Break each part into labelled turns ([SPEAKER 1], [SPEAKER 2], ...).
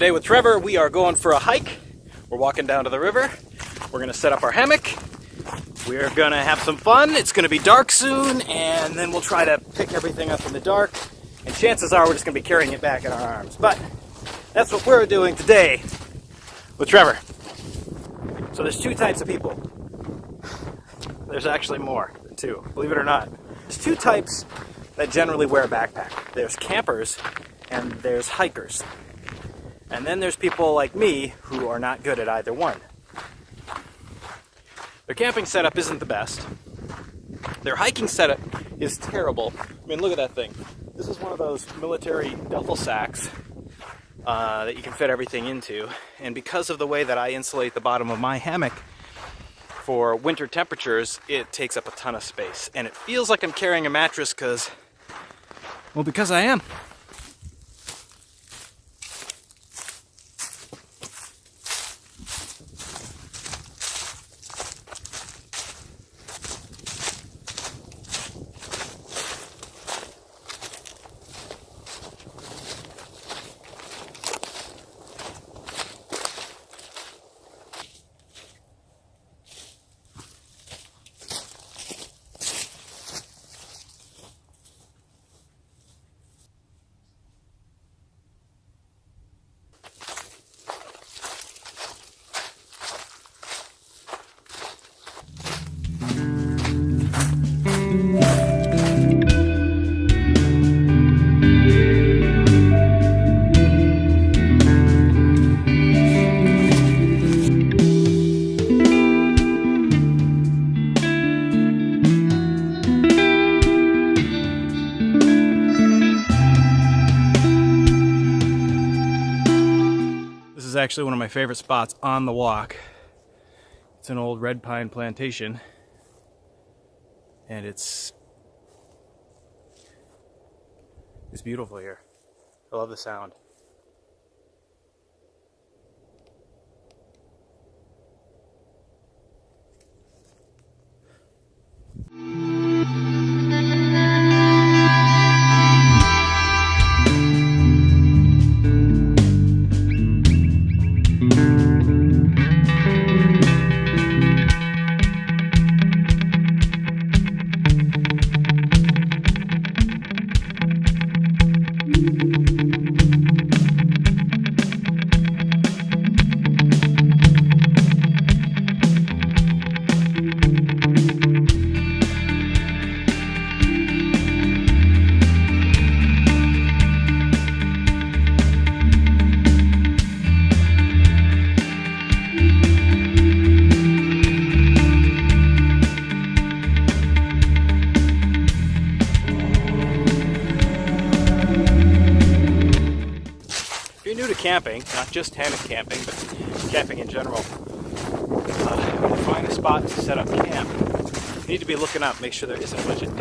[SPEAKER 1] Today with Trevor, we are going for a hike. We're walking down to the river. We're gonna set up our hammock. We're gonna have some fun. It's gonna be dark soon, and then we'll try to pick everything up in the dark. And chances are we're just gonna be carrying it back in our arms. But that's what we're doing today with Trevor. So there's two types of people. There's actually more than two, believe it or not. There's two types that generally wear a backpack. There's campers and there's hikers. And then there's people like me who are not good at either one. Their camping setup isn't the best. Their hiking setup is terrible. I mean, look at that thing. This is one of those military duffel sacks that you can fit everything into. And because of the way that I insulate the bottom of my hammock for winter temperatures, it takes up a ton of space. And it feels like I'm carrying a mattress because I am. This is actually one of my favorite spots on the walk. It's an old red pine plantation, and it's beautiful here. I love the sound. Camping, not just hammock camping, but camping in general. When you find a spot to set up camp, you need to be looking up, make sure there isn't a bunch of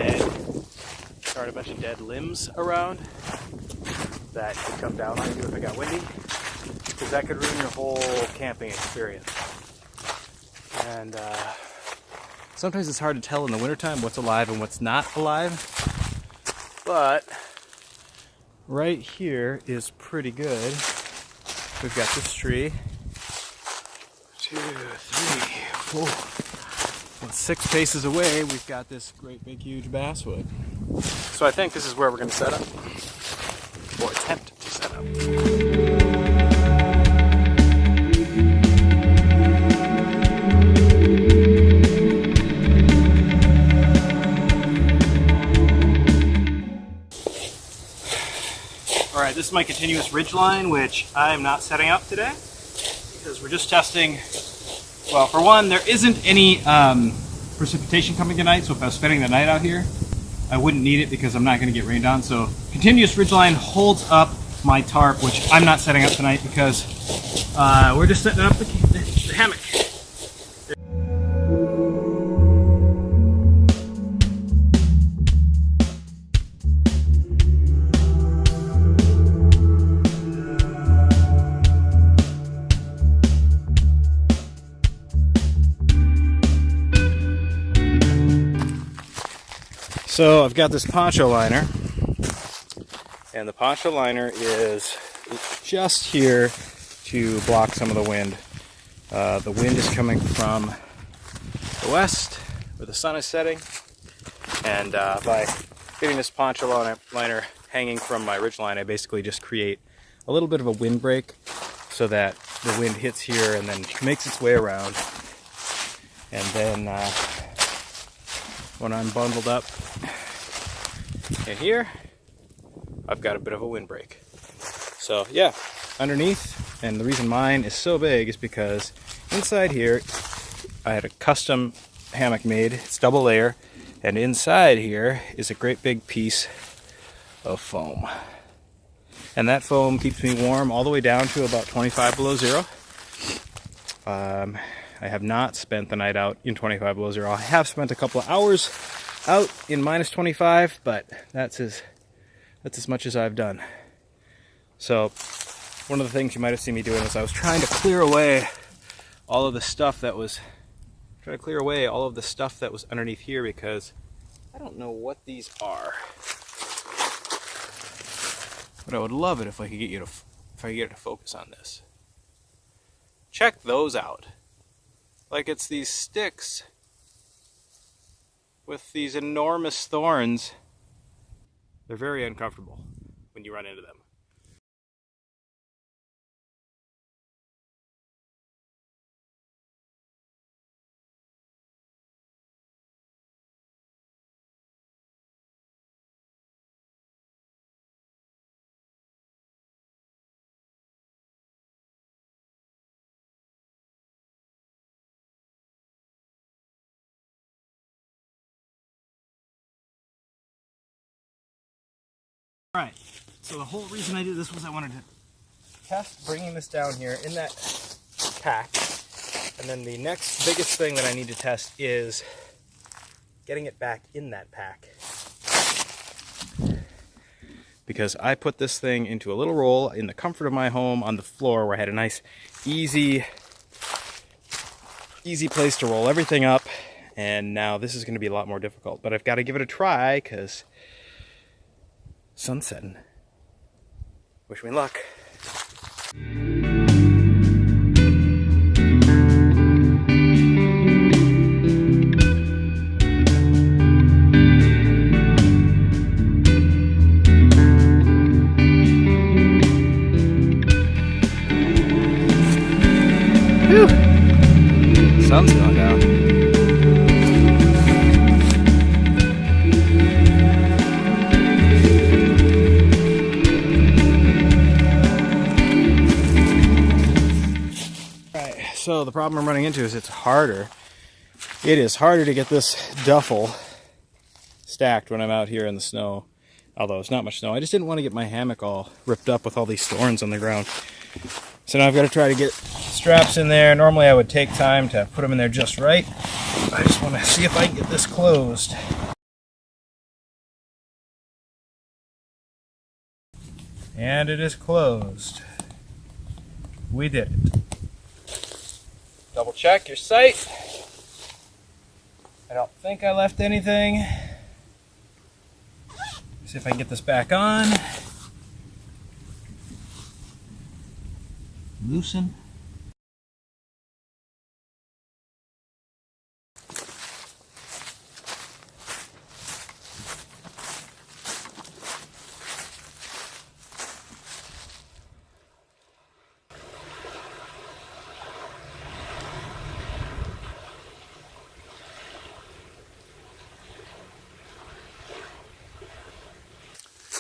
[SPEAKER 1] dead limbs around that could come down on you if it got windy, because that could ruin your whole camping experience. And sometimes it's hard to tell in the wintertime what's alive and what's not alive, but right here is pretty good. We've got this tree. 2, 3, 4. And 6 paces away, we've got this great big huge basswood. So I think this is where we're going to set up, or attempt to set up. Alright, this is my continuous ridge line, which I am not setting up today because we're just testing. Well, for one, there isn't any precipitation coming tonight, so if I was spending the night out here, I wouldn't need it because I'm not going to get rained on. So continuous ridge line holds up my tarp, which I'm not setting up tonight because we're just setting up the hammock. So I've got this poncho liner, and the poncho liner is just here to block some of the wind. The wind is coming from the west, where the sun is setting, and by getting this poncho liner hanging from my ridgeline, I basically just create a little bit of a windbreak so that the wind hits here and then makes its way around. And then when I'm bundled up in here, I've got a bit of a windbreak. So yeah, underneath, and the reason mine is so big is because inside here I had a custom hammock made. It's double layer, and inside here is a great big piece of foam. And that foam keeps me warm all the way down to about 25 below zero. I have not spent the night out in 25 below zero. I have spent a couple of hours out in minus 25, but that's as much as I've done. So one of the things you might have seen me doing is I was trying to clear away all of the stuff that was underneath here, because I don't know what these are. But I would love it if I could get it to focus on this. Check those out. Like, it's these sticks with these enormous thorns. They're very uncomfortable when you run into them. Alright, so the whole reason I did this was I wanted to test bringing this down here in that pack, and then the next biggest thing that I need to test is getting it back in that pack. Because I put this thing into a little roll in the comfort of my home on the floor, where I had a nice easy place to roll everything up, and now this is going to be a lot more difficult, but I've got to give it a try because sun's setting. Wish me luck. Whew. Sun's going down. So the problem I'm running into is it's harder. It is harder to get this duffel stacked when I'm out here in the snow. Although it's not much snow. I just didn't want to get my hammock all ripped up with all these thorns on the ground. So now I've got to try to get straps in there. Normally I would take time to put them in there just right. I just want to see if I can get this closed. And it is closed. We did it. Double check your sight. I don't think I left anything. See if I can get this back on. Loosen.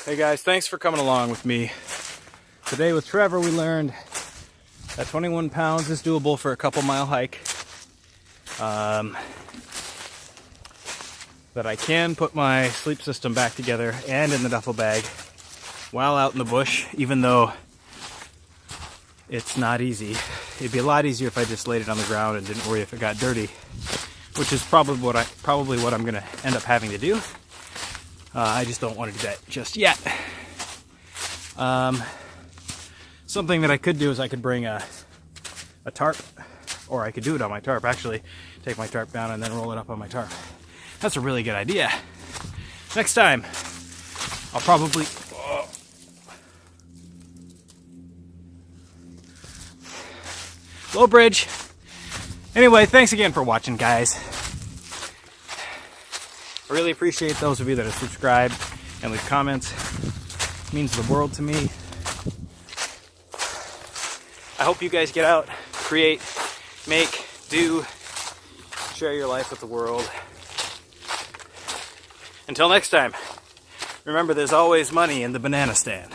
[SPEAKER 1] Hey guys, thanks for coming along with me. Today with Trevor we learned that 21 pounds is doable for a couple mile hike. That I can put my sleep system back together and in the duffel bag while out in the bush, even though it's not easy. It'd be a lot easier if I just laid it on the ground and didn't worry if it got dirty, which is probably what I'm gonna end up having to do. I just don't want to do that just yet. Something that I could do is I could bring a tarp, or I could do it on my tarp, actually. Take my tarp down and then roll it up on my tarp. That's a really good idea. Next time, I'll probably... Low bridge. Anyway, thanks again for watching, guys. I really appreciate those of you that have subscribed and leave comments. It means the world to me. I hope you guys get out, create, make, do, share your life with the world. Until next time, remember there's always money in the banana stand.